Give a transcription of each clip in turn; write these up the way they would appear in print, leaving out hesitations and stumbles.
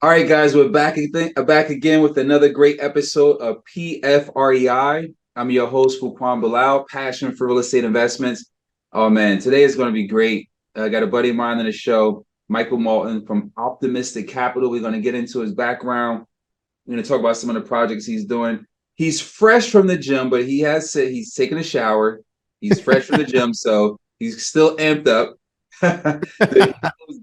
All right, guys, we're back again with another great episode of PFREI. I'm your host, Fuquan Bilal, passion for real estate investments. Oh man, today is going to be great. I got a buddy of mine on the show, Michael Moulton from Optimistic Capital. We're going to get into his background. We're going to talk about some of the projects he's doing. He's fresh from the gym, but he has said he's taking a shower. He's fresh from the gym, so he's still amped up.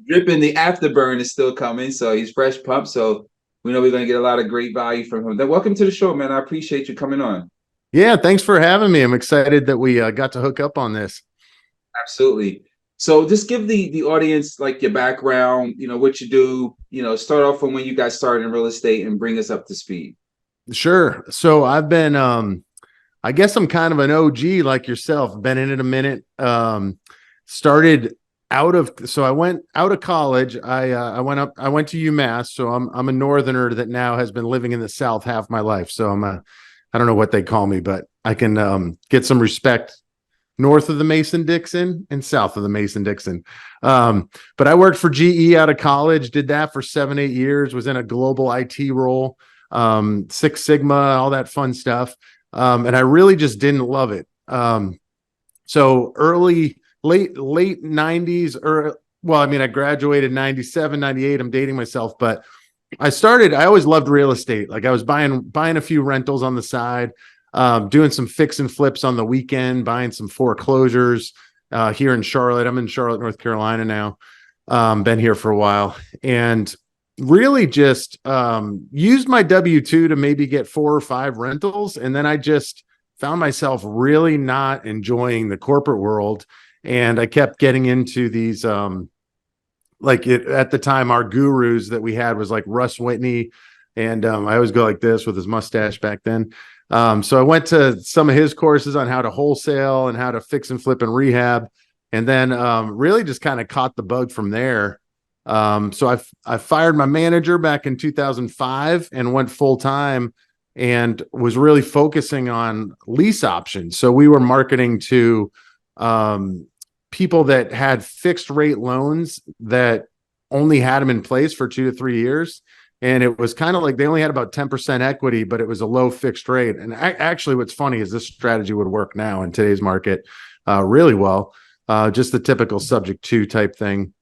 Dripping, the afterburn is still coming, so he's fresh pumped. So we know we're going to get a lot of great value from him. Then welcome to the show, man. I appreciate you coming on. Yeah, thanks for having me. I'm excited that we got to hook up on this. Absolutely. So just give the audience like your background, what you do, start off from when you guys started in real estate and bring us up to speed. Sure. So I've been, I guess I'm kind of an OG like yourself. Been in it a minute. So I went out of college. I went to UMass. So I'm a northerner that now has been living in the South half my life. So I don't know what they call me, but I can get some respect north of the Mason-Dixon and south of the Mason-Dixon. But I worked for GE out of college, did that for 7-8 years, was in a global IT role, Six Sigma, all that fun stuff. And I really just didn't love it. So late 90s, I graduated 97, 98. I'm dating myself, but I always loved real estate. Like I was buying a few rentals on the side, doing some fix and flips on the weekend, buying some foreclosures here in Charlotte. I'm in Charlotte, North Carolina now. Been here for a while and really just used my W-2 to maybe get 4 or 5 rentals. And then I just found myself really not enjoying the corporate world. And I kept getting into these, at the time, our gurus that we had was like Russ Whitney. And I always go like this with his mustache back then. So I went to some of his courses on how to wholesale and how to fix and flip and rehab. And then really just kind of caught the bug from there. So I fired my manager back in 2005 and went full time and was really focusing on lease options. So we were marketing to people that had fixed rate loans that only had them in place for 2 to 3 years. And it was kind of like they only had about 10% equity, but it was a low fixed rate. And actually what's funny is this strategy would work now in today's market really well. Just the typical subject to type thing.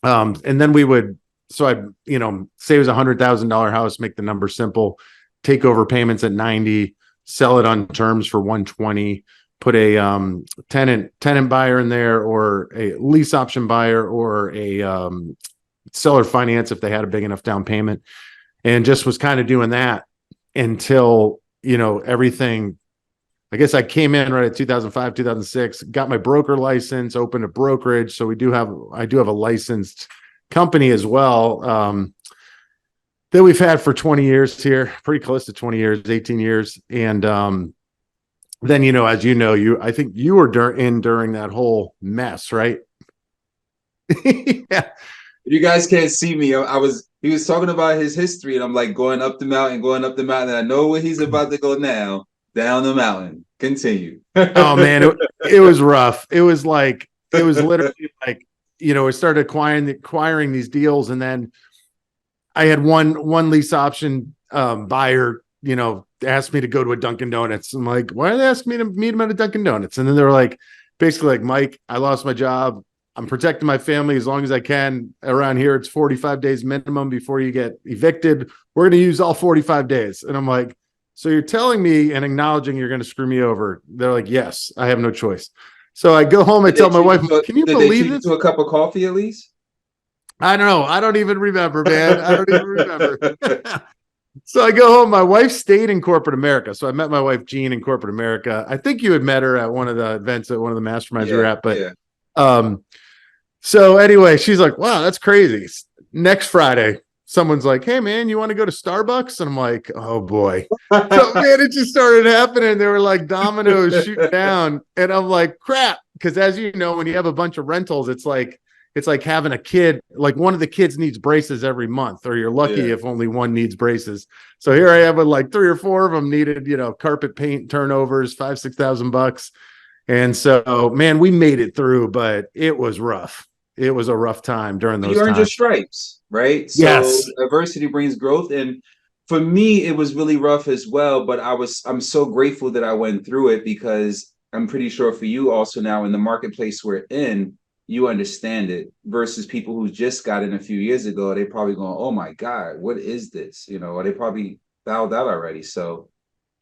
And then say it was $100,000 house, make the number simple, take over payments at 90, sell it on terms for 120. Put a tenant buyer in there, or a lease option buyer, or a seller finance if they had a big enough down payment, and just was kind of doing that until everything. I guess I came in right at 2005, 2006, got my broker license, opened a brokerage. So I do have a licensed company as well that we've had for 20 years here, pretty close to 20 years, 18 years, and then, I think you were during that whole mess, right? Yeah. You guys can't see me. He was talking about his history, and I'm like going up the mountain. And I know where he's about to go now, down the mountain. Continue. Oh man, it was rough. It was literally like, we started acquiring these deals, and then I had one lease option buyer, asked me to go to a Dunkin' Donuts. I'm like, why are they asking me to meet him at a Dunkin' Donuts? And then they were like, basically like, Mike, I lost my job. I'm protecting my family as long as I can. Around here, it's 45 days minimum before you get evicted. We're going to use all 45 days. And I'm like, so you're telling me and acknowledging you're going to screw me over? They're like, yes, I have no choice. So I go home, I tell my wife, can you believe this? To a cup of coffee at least? I don't know. I don't even remember, man. I don't even remember. So I go home. My wife stayed in corporate America. So I met my wife, Jean, in corporate America. I think you had met her at one of the events at one of the masterminds you were at. But so anyway, she's like, wow, that's crazy. Next Friday, someone's like, hey, man, you want to go to Starbucks? And I'm like, oh, boy. So, man, it just started happening. They were like dominoes shooting down. And I'm like, crap. Because as you know, when you have a bunch of rentals, it's like having a kid, like one of the kids needs braces every month, or you're lucky if only one needs braces. So here I am with like 3 or 4 of them needed, carpet paint turnovers, $5,000-6,000 bucks. And so, man, we made it through, but it was rough. it was a rough time during You those earned your times. stripes, right? So Yes. adversity brings growth. And for me, it was really rough as well. But I'm so grateful that I went through it, because I'm pretty sure for you also, now in the marketplace we're in, you understand it versus people who just got in a few years ago. They probably going, oh my God, what is this? Or they probably fouled out already. So,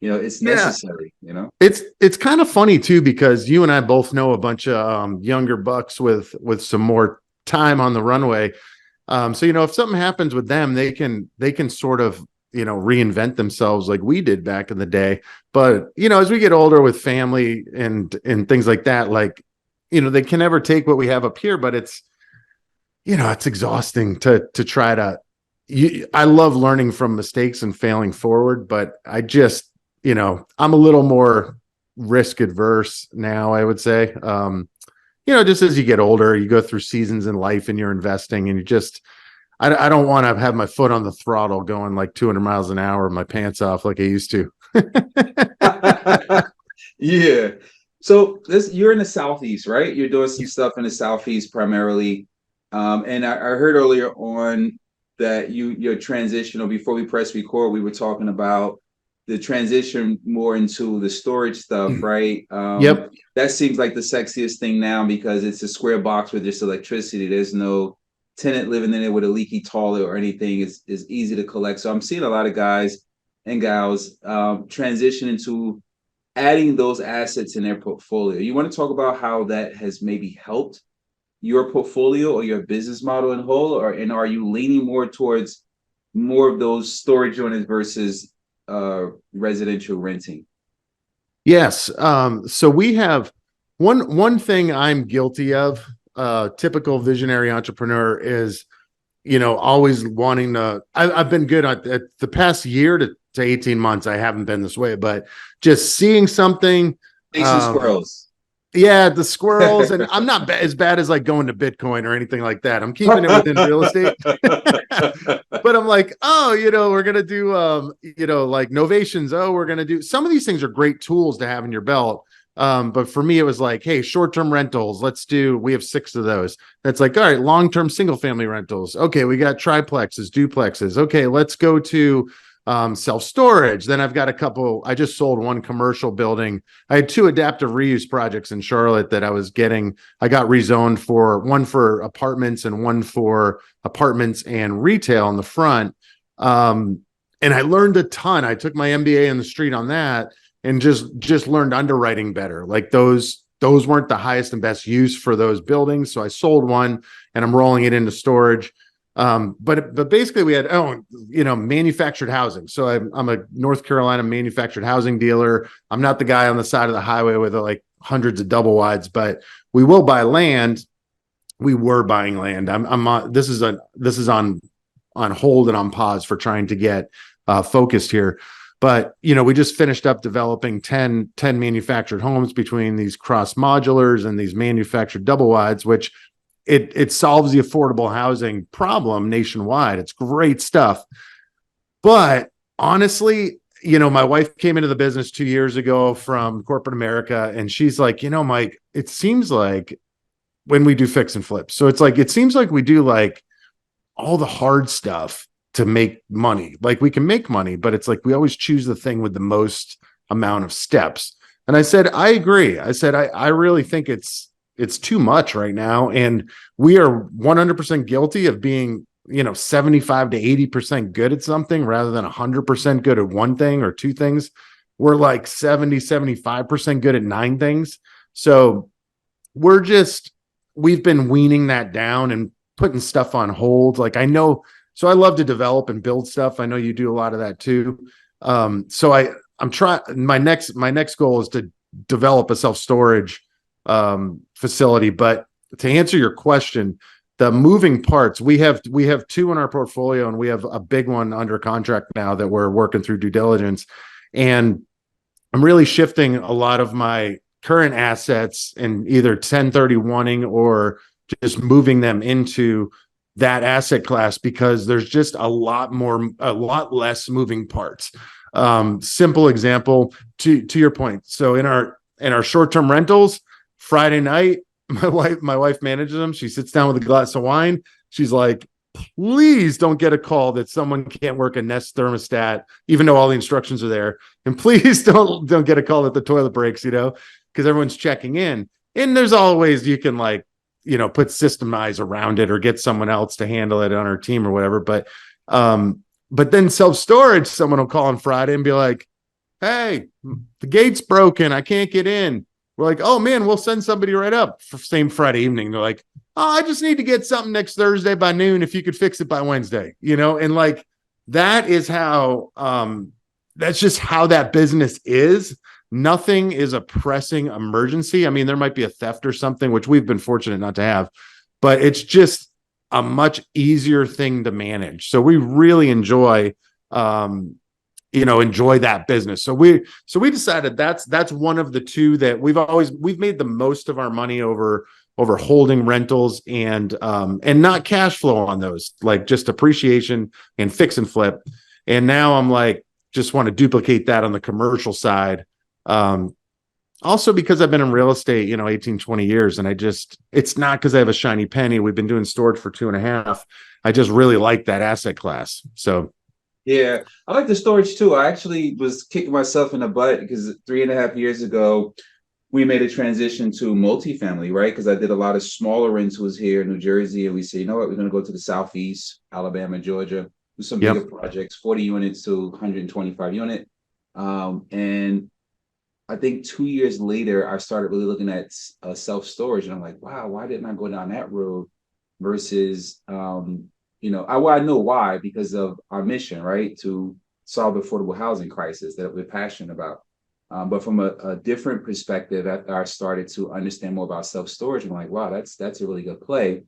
it's Yeah. necessary, It's kind of funny too, because you and I both know a bunch of younger bucks with some more time on the runway. So if something happens with them, they can sort of reinvent themselves like we did back in the day. But as we get older with family and things like that, like they can never take what we have up here. But it's exhausting to try to. I love learning from mistakes and failing forward, but I just I'm a little more risk adverse now, I would say. Just as you get older, you go through seasons in life and you're investing, and I don't want to have my foot on the throttle going like 200 miles an hour, my pants off like I used to. Yeah. So you're in the Southeast, right? You're doing some stuff in the Southeast primarily. And I heard earlier on that your transition, or before we press record, we were talking about the transition more into the storage stuff, right? Yep. That seems like the sexiest thing now, because it's a square box with just electricity. There's no tenant living in it with a leaky toilet or anything. It's easy to collect. So I'm seeing a lot of guys and gals transition into adding those assets in their portfolio. You want to talk about how that has maybe helped your portfolio or your business model in whole, and are you leaning more towards more of those storage units versus residential renting? Yes. So we have one thing I'm guilty of. Typical visionary entrepreneur is, always wanting to. I've been good at the past year to 18 months. I haven't been this way, but just seeing something. Chasing squirrels. Yeah, the squirrels, and I'm not as bad as like going to Bitcoin or anything like that. I'm keeping it within real estate. But I'm like, oh, we're gonna do like novations. Oh, we're gonna do some of these things are great tools to have in your belt. But for me, it was like, hey, short-term rentals. We have 6 of those. That's like, all right, long-term single-family rentals. Okay, we got triplexes, duplexes. Okay, let's go to self-storage. Then I've got a couple. I just sold one commercial building. I had 2 adaptive reuse projects in Charlotte that I got rezoned for, one for apartments and one for apartments and retail in the front. And I learned a ton. I took my MBA in the street on that, and just learned underwriting better. Like those weren't the highest and best use for those buildings. So I sold one and I'm rolling it into storage. But basically we had manufactured housing. So I'm a North Carolina manufactured housing dealer. I'm not the guy on the side of the highway with like hundreds of double wides, but we will buy land. We were buying land. This is on hold and on pause for trying to get focused here. But we just finished up developing 10 manufactured homes between these cross modulars and these manufactured double wides, which it solves the affordable housing problem nationwide. It's great stuff. But honestly, my wife came into the business 2 years ago from corporate America, and she's like, Mike, it seems like when we do fix and flip. So it's like, it seems like we do like all the hard stuff to make money. Like we can make money, but it's like, we always choose the thing with the most amount of steps. And I said, I agree. I said, I really think it's too much right now. And we are 100% guilty of being, 75 to 80% good at something rather than 100% good at one thing or 2 things. We're like 75% good at 9 things. So we've been weaning that down and putting stuff on hold. Like I know, so I love to develop and build stuff. I know you do a lot of that too. So I'm trying, my next goal is to develop a self-storage facility. But to answer your question, the moving parts, we have 2 in our portfolio, and we have a big one under contract now that we're working through due diligence. And I'm really shifting a lot of my current assets and either 1031ing or just moving them into that asset class, because there's just a lot less moving parts. Simple example to your point. So in our short-term rentals, Friday night, my wife manages them. She sits down with a glass of wine. She's like, please don't get a call that someone can't work a Nest thermostat, even though all the instructions are there. And please don't get a call that the toilet breaks, because everyone's checking in. And there's always you can put systemize around it or get someone else to handle it on our team or whatever. But then self-storage, someone will call on Friday and be like, hey, the gate's broken. I can't get in. We're like, oh man, we'll send somebody right up for same Friday evening. They're like, oh, I just need to get something next Thursday by noon. If you could fix it by Wednesday, and like, that is how, that's just how that business is. Nothing is a pressing emergency. I mean, there might be a theft or something, which we've been fortunate not to have, but it's just a much easier thing to manage. So we really enjoy that business. So we decided that's one of the two that we've made the most of our money over holding rentals and not cash flow on those, like just appreciation and fix and flip. And now I'm like, just want to duplicate that on the commercial side. Also because I've been in real estate, 18, 20 years, and it's not because I have a shiny penny. We've been doing storage for 2.5. I just really like that asset class. So Yeah, I like the storage too. I actually was kicking myself in the butt because 3.5 years ago, we made a transition to multifamily, right? Because I did a lot of smaller rentals here in New Jersey, and we said, you know what, we're going to go to the Southeast, Alabama, Georgia, do some yep. bigger projects, 40 units to 125 unit. And I think 2 years later, I started really looking at self-storage, and I'm like, wow, why didn't I go down that road versus I know why, because of our mission, right? To solve the affordable housing crisis that we're passionate about. But from a different perspective, after I started to understand more about self-storage, I'm like, wow, that's a really good play.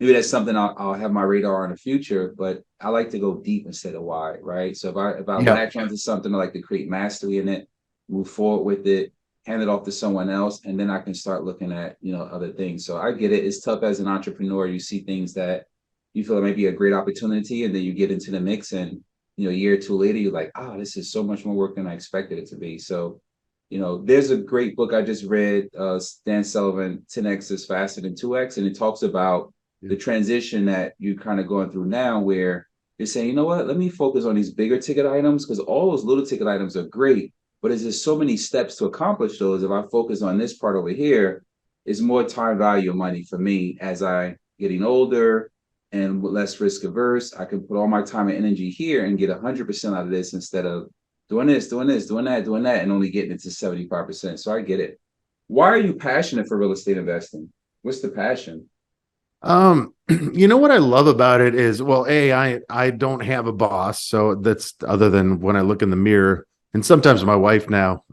Maybe that's something I'll have my radar in the future, but I like to go deep instead of wide, right? So if I Yep. latch onto something, I like to create mastery in it, move forward with it, hand it off to someone else, and then I can start looking at other things. So I get it. It's tough as an entrepreneur. You see things that you feel it might be a great opportunity, and then you get into the mix, and a year or two later, you're like, oh, this is so much more work than I expected it to be. So, there's a great book I just read, Dan Sullivan, 10X is faster than 2X, and it talks about the transition that you're kind of going through now, where you're saying, you know what, let me focus on these bigger ticket items, because all those little ticket items are great, but there's just so many steps to accomplish those. If I focus on this part over here, it's more time value of money for me as I getting older and less risk averse. I can put all my time and energy here and get 100% out of this instead of doing this, doing that, and only getting it to 75%. So I get it. Why are you passionate for real estate investing? What's the passion? What I love about it is, well, I don't have a boss, so that's other than when I look in the mirror, and sometimes my wife now,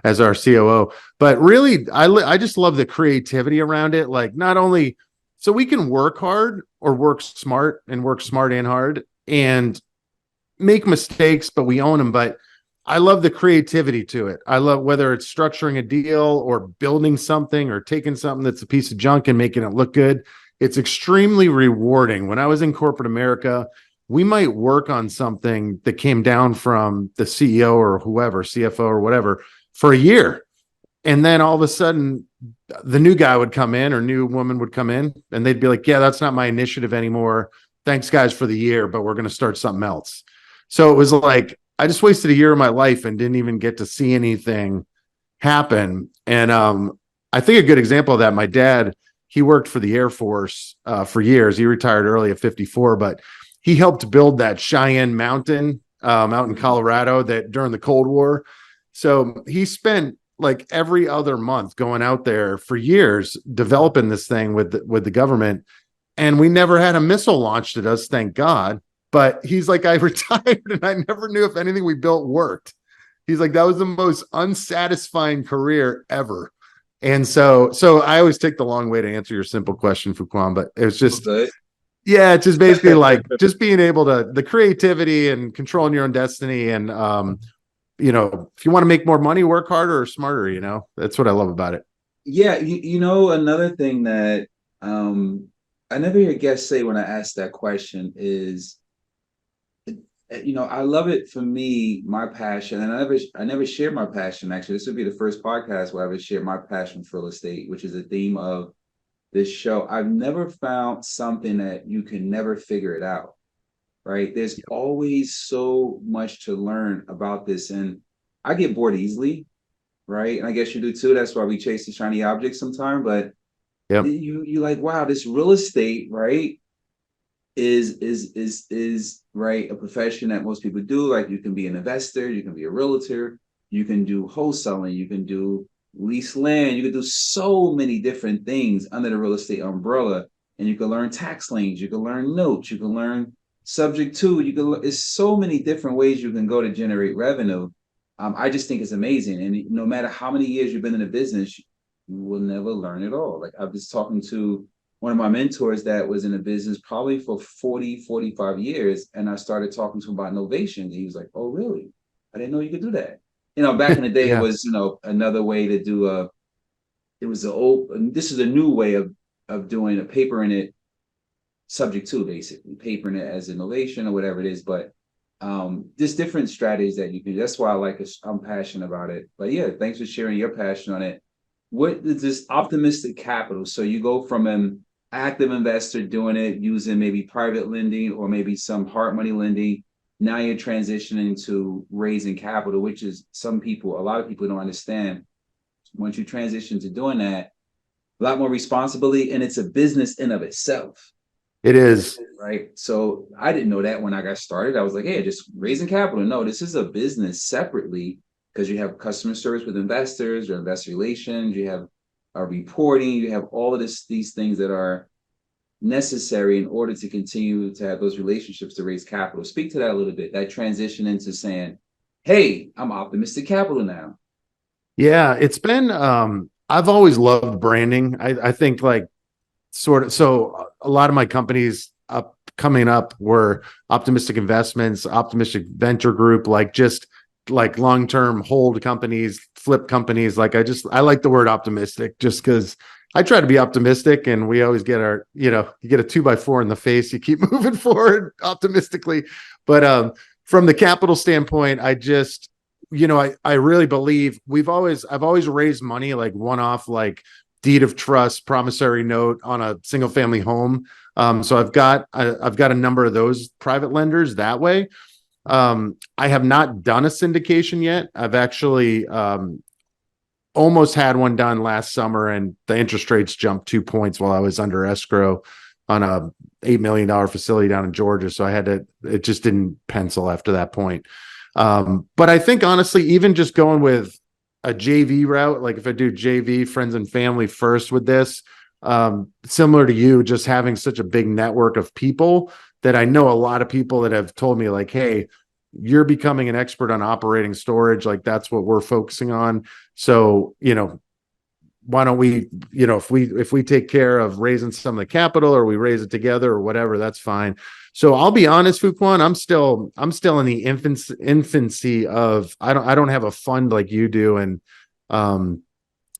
as our COO. But really, I just love the creativity around it. Like, not only so we can work hard or work smart and hard and make mistakes, but we own them. But I love the creativity to it. I love whether it's structuring a deal or building something or taking something that's a piece of junk and making it look good. It's extremely rewarding. When I was in corporate America, we might work on something that came down from the CEO or whoever, CFO or whatever, for a year. And then all of a sudden, the new guy would come in or new woman would come in, and they'd be like, yeah, that's not my initiative anymore. Thanks, guys, for the year, but we're going to start something else. So it was like, I just wasted a year of my life and didn't even get to see anything happen. And I think a good example of that, my dad, he worked for the Air Force for years. He retired early at 54, but he helped build that Cheyenne Mountain out in Colorado that during the Cold War. So he spent like every other month going out there for years developing this thing with the government, and we never had a missile launched at us, thank God. But he's like, I retired and I never knew if anything we built worked. He's like, that was the most unsatisfying career ever. And so I always take the long way to answer your simple question, Fuquan, but it was just, yeah, it's just basically like just being able to, the creativity and controlling your own destiny. And, if you want to make more money, work harder or smarter, that's what I love about it. Yeah. Another thing that I never hear guests say when I ask that question is I love it. For me, my passion, and I never shared my passion. Actually, this would be the first podcast where I ever shared my passion for real estate, which is the theme of this show. I've never found something that you can never figure it out, right? There's always so much to learn about this, and I get bored easily, right? And I guess you do too. That's why we chase the shiny objects sometimes. But Yep. you like, wow, this real estate, right? Is right, a profession that most people do. Like, you can be an investor, you can be a realtor, you can do wholesaling, you can do lease land, you can do so many different things under the real estate umbrella. And you can learn tax liens, you can learn notes, you can learn subject to, it's so many different ways you can go to generate revenue. I just think it's amazing, and no matter how many years you've been in the business, you will never learn it all. Like, I was talking to one of my mentors that was in the business probably for 40, 45 years. And I started talking to him about innovation. And he was like, oh, really? I didn't know you could do that. Back in the day, it Yeah. was, another way to do it was this is a new way of doing a paper in it subject to, basically papering it as innovation or whatever it is. But there's different strategies that you can do. That's why I like it. I'm passionate about it. But yeah, thanks for sharing your passion on it. What is this optimistic capital? So you go from an active investor doing it using maybe private lending or maybe some hard money lending. Now you're transitioning to raising capital, which is a lot of people don't understand. Once you transition to doing that, a lot more responsibility, and it's a business in of itself, It is. right? So I didn't know that when I got started. I was like, hey, just raising capital. No, this is a business separately, because you have customer service with investors or investor relations, you have reporting, you have all of these things that are necessary in order to continue to have those relationships to raise capital. Speak to that a little bit, that transition into saying, hey, I'm optimistic capital now. Yeah, it's been I've always loved branding. I think like sort of so a lot of my companies up coming up were optimistic investments, optimistic venture group, like just like long-term hold companies, flip companies. Like I like the word optimistic just because I try to be optimistic, and we always get you get a 2x4 in the face, you keep moving forward optimistically. But from the capital standpoint, I just I really believe I've always raised money like one-off, like deed of trust, promissory note on a single family home. So I've got a number of those private lenders that way. I have not done a syndication yet. I've actually almost had one done last summer, and the interest rates jumped 2 points while I was under escrow on a $8 million facility down in Georgia. So it just didn't pencil after that point. But I think honestly, even just going with a JV route, like if I do JV friends and family first with this, similar to you, just having such a big network of people that I know a lot of people that have told me like, hey, you're becoming an expert on operating storage. Like that's what we're focusing on. So, why don't we, if we take care of raising some of the capital, or we raise it together or whatever, that's fine. So I'll be honest, Fuquan, I'm still in the infancy of, I don't have a fund like you do. And,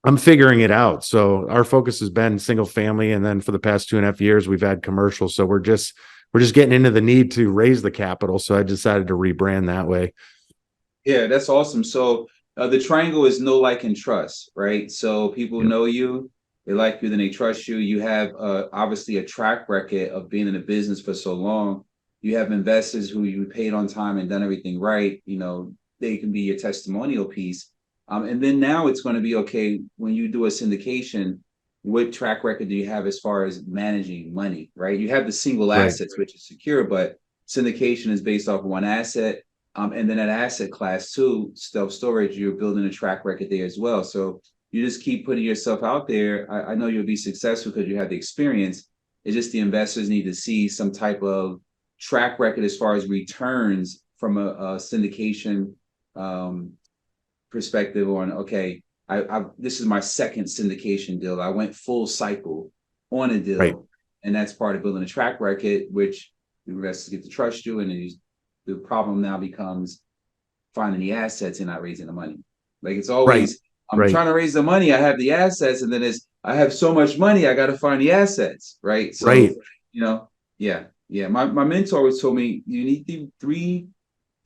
I'm figuring it out. So our focus has been single family. And then for the past 2.5 years, we've had commercial. So we're just getting into the need to raise the capital. So I decided to rebrand that way. Yeah, that's awesome. So the triangle is know, like, and trust, right? So people Yep. know you, they like you, then they trust you. You have obviously a track record of being in the business for so long. You have investors who you paid on time and done everything right. They can be your testimonial piece. And then now it's going to be okay when you do a syndication. What track record do you have as far as managing money, right? You have the single Right. assets, which is secure, but syndication is based off of one asset. And then that asset class too, self storage, you're building a track record there as well. So you just keep putting yourself out there. I know you'll be successful because you have the experience. It's just the investors need to see some type of track record as far as returns from a syndication um, perspective on, okay, this is my second syndication deal. I went full cycle on a Right. deal, and that's part of building a track record, which the investors get to trust you, and then the problem now becomes finding the assets and not raising the money. Like, it's Right. always, I'm Right. trying to raise the money, I have the assets, and then I have so much money, I got to find the assets, right? So, Right. yeah, yeah. My mentor always told me you need the three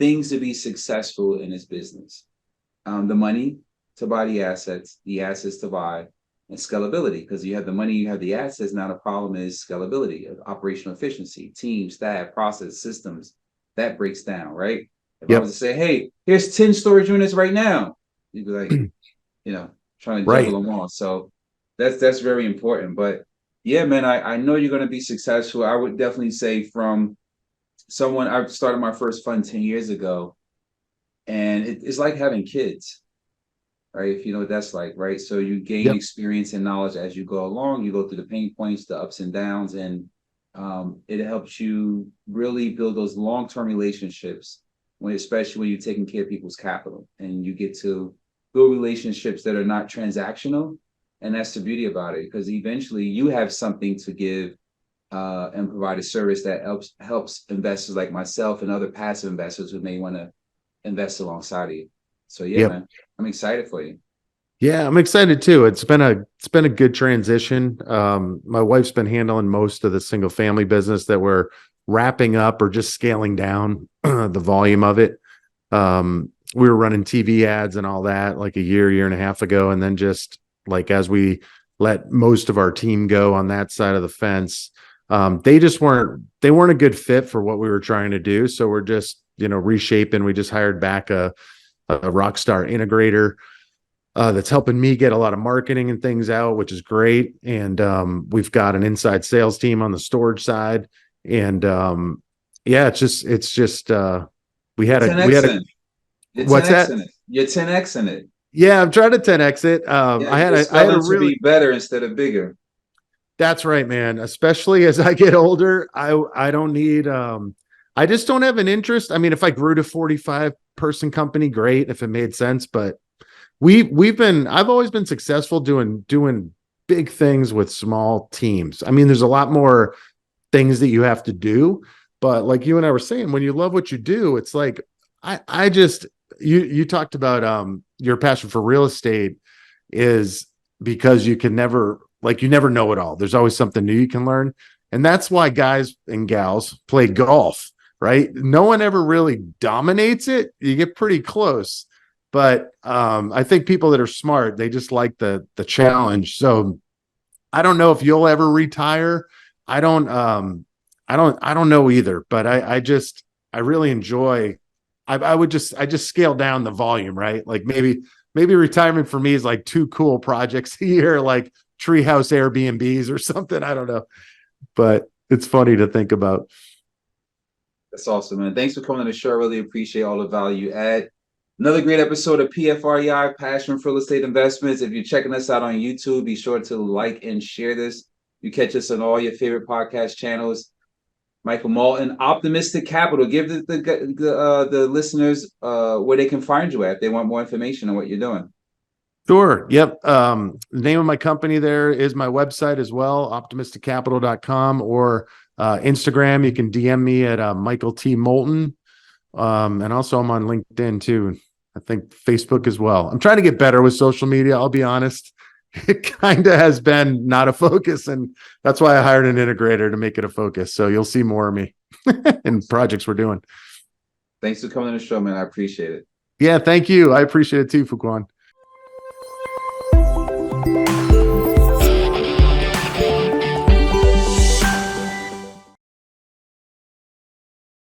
things to be successful in this business. The money to buy the assets to buy, and scalability. Because you have the money, you have the assets. Now the problem is scalability, operational efficiency, team, staff, process, systems. That breaks down, right? If I was Yep. to say, hey, here's 10 storage units right now, you'd be like, trying to Right. juggle them all. So that's very important. But yeah, man, I know you're going to be successful. I would definitely say from someone, I started my first fund 10 years ago, and it's like having kids, right? If you know what that's like, right? So you gain Yep. experience and knowledge as you go along. You go through the pain points, the ups and downs, and it helps you really build those long-term relationships, especially when you're taking care of people's capital and you get to build relationships that are not transactional. And that's the beauty about it, because eventually you have something to give and provide a service that helps investors like myself and other passive investors who may want to invest alongside of you. So yeah, Yep. man, I'm excited for you. Yeah, I'm excited too. It's been a good transition. My wife's been handling most of the single family business that we're wrapping up or just scaling down the volume of it. We were running TV ads and all that like a year and a half ago, and then just like as we let most of our team go on that side of the fence, they weren't a good fit for what we were trying to do. So we're just reshaping. We just hired back a rock star integrator that's helping me get a lot of marketing and things out, which is great. And we've got an inside sales team on the storage side. And yeah, it's just we You're had a 10x in. You're what's 10x that? in it. You're 10x in it. Yeah, I'm trying to 10x it. Yeah, I had you're a scaling to really be better instead of bigger. That's right, man. Especially as I get older, I don't need I just don't have an interest. I mean, if I grew to 45 person company, great if it made sense, but I've always been successful doing big things with small teams. I mean, there's a lot more things that you have to do, but like you and I were saying, when you love what you do, it's like I just you talked about your passion for real estate is because you never know it all. There's always something new you can learn. And that's why guys and gals play golf, right? No one ever really dominates it. You get pretty close. But I think people that are smart, they just like the challenge. So I don't know if you'll ever retire. I don't I don't know either, but I really enjoy I just scale down the volume, right? Like maybe retirement for me is like 2 cool projects a year, like treehouse Airbnbs or something. I don't know, but it's funny to think about. That's awesome, man. Thanks for coming on the show. I really appreciate all the value you add. Another great episode of PFREI, Passion for Real Estate Investments. If you're checking us out on YouTube, be sure to like and share this. You catch us on all your favorite podcast channels. Michael Moulton, Optimistic Capital. Give the listeners where they can find you at if they want more information on what you're doing. Sure. Yep. The name of my company there is my website as well, optimisticcapital.com, or Instagram. You can DM me at Michael T. Moulton. And also I'm on LinkedIn too. I think Facebook as well. I'm trying to get better with social media. I'll be honest. It kind of has been not a focus. And that's why I hired an integrator to make it a focus. So you'll see more of me and projects we're doing. Thanks for coming on the show, man. I appreciate it. Yeah. Thank you. I appreciate it too, Fuquan.